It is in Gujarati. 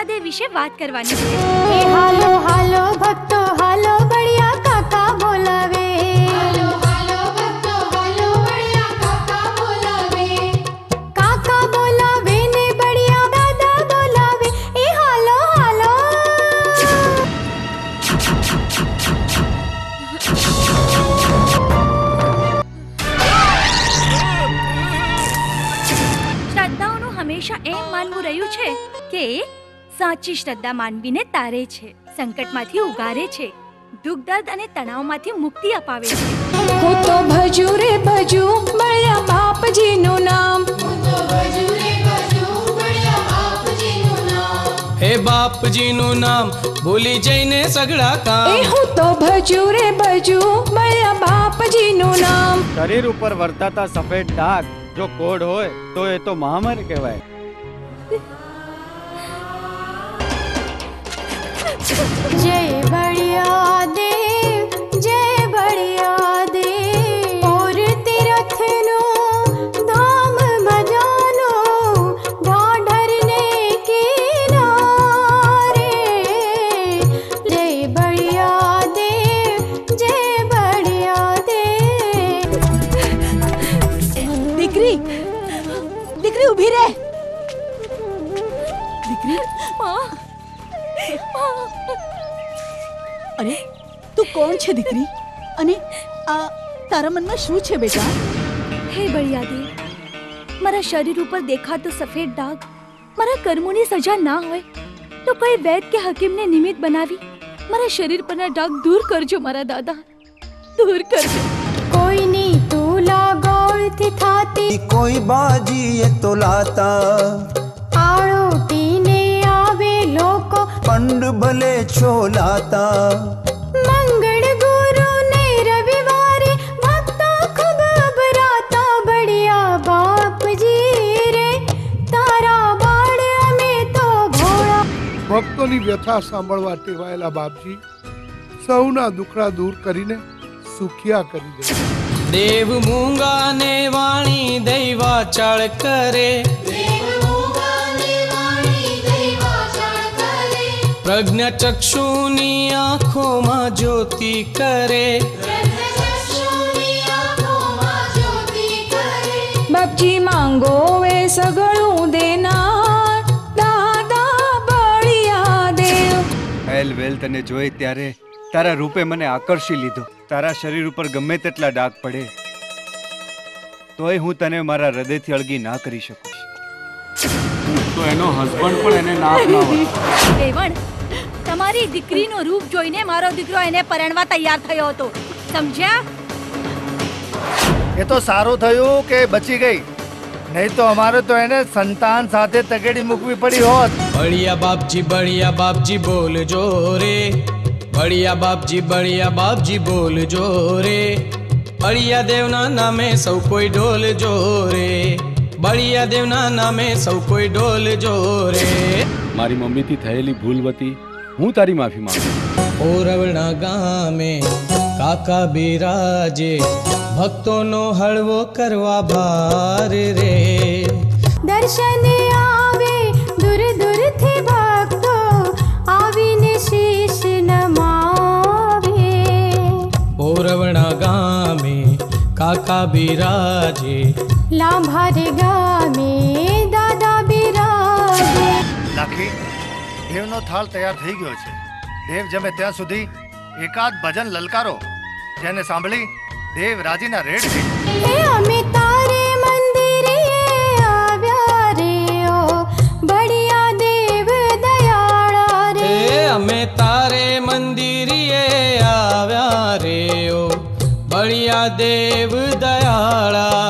બળિયા દેવ વિશે વાત કરવાની છે। એ હાલો હાલો ભક્તો હાલો બળિયા કાકા બોલાવે, હાલો હાલો ભક્તો હાલો બળિયા કાકા બોલાવે, કાકા બોલાવે ને બળિયા દાદા બોલાવે, એ હાલો હાલો। શ્રદ્ધાઓનું હંમેશા એમ માનવું રહ્યું છે કે સાચી શ્રદ્ધા માનવીને તારે છે, સંકટમાંથી ઉગારે છે, દુઃખ દર્દ અને તણાવમાંથી મુક્તિ અપાવે છે। હું તો ભજુ રે ભજુ બળિયા બાપજીનું નામ, હું તો ભજુ રે ભજુ બળિયા બાપજીનું નામ, હે બાપજીનું નામ ભૂલી જઈને સગડા એ કામ। હું તો ભજુ રે ભજુ બળિયા બાપજીનું નામ। શરીર ઉપર વર્તાતા સફેદ ડાઘ જો કોડ હોય તો એ તો મહામારી કહેવાય। જય બળિયા દેવ જય બળિયા દેવ, ઓર તીરથનું ધામ બજાનું ઢાઢરને કિનારે, જય બળિયા દેવ જય બળિયા દેવ। દીકરી દીકરી ઊભી રહે। દીકરી અરે તું કોણ છે દીકરી, અને આ તારા મનમાં શું છે બેટા? હે બળિયા દેવ, મારા શરીર ઉપર દેખાતો સફેદ ડાઘ મારા કર્મોની સજા ના હોય તો કોઈ વૈદ કે હકીમને નિમિત્ત બનાવી મારા શરીર પરના ડાઘ દૂર કરજો મારા દાદા, દૂર કરજો। કોઈની તુલા ગોળથી થાતી, कोई बाजी ये तो लाता, આળોટીને આવે લોકો, पंड भले छोलाता, મંગળ ગુરુ ને રવિવારે ભક્તો ખૂબ અભરાતા, બળિયા બાપજી રે તારા બાળ અમે તો ભોળા। ભક્તોની વ્યથા સાંભળવા ટેવાયેલા બાપજી સૌના દુખડા દૂર કરીને સુખિયા કરી દે। દેવ મૂંગા ને વાણી દૈવા ચાળ કરે, દેવ મૂંગાને વાણી દૈવાચળ કરે, પ્રજ્ઞ ચક્ષુની આંખોમાં જ્યોતિ કરે। પ્રજ્ઞચક્ષુની આંખોમાં જ્યોતિ કરે, બાપજી માંગો એ સગળું દેનાર દાદા બળિયા દેવ। હેલ વેલ તને જોઈ ત્યારે તારા રૂપે મને આકર્ષી લીધો। તારા શરીર ઉપર ગમે તેટલા ડાઘ પડે તોય હું તને મારા હૃદયથી અળગી ના કરી શકું। તો એનો હસબન્ડ પણ એને ના અપનાવે। રેવણ, તમારી દીકરીનું રૂપ જોઈને મારો દીકરો એને પરણવા તૈયાર થયો હતો, સમજ્યા? એ તો સારું થયું કે બચી ગઈ, નહીં તો અમારે તો એને સંતાન સાથે તગેડી મૂકવી પડી હોત। બળિયા બાપજી બોલજો રે, બળિયા બાપજી બોલજો રે, બળિયા દેવના નામે સૌ કોઈ ઢોલજો રે, બળિયા દેવના નામે સૌ કોઈ ઢોલજો રે। મારી મમ્મીથી થયેલી ભૂલ વતી હું તારી માફી માંગુ। ઓરવણા ગામે કાકા બિરાજે, ભક્તોનો હળવો કરવા ભાર રે। દર્શન આવે દૂર દૂરથી ભક્તો આવીને શીશ નમાવે, ઓરવણા ગામે કાકા બિરાજે, લાંભારે ગામે દાદા બિરાજે। લાખી દેવનો થાળ તૈયાર થઈ ગયો છે। દેવ જમે ત્યાં સુધી એકાદ ભજન લલકારો, જેને સાંભળી દેવ રાજીના રેડ છે। એ અમે તારે મંદિરે આવ્યા રે, ઓ બળિયા દેવ દયાળા રે, એ અમે તારે મંદિરે આવ્યા રે, ઓ બળિયા દેવ દયાળા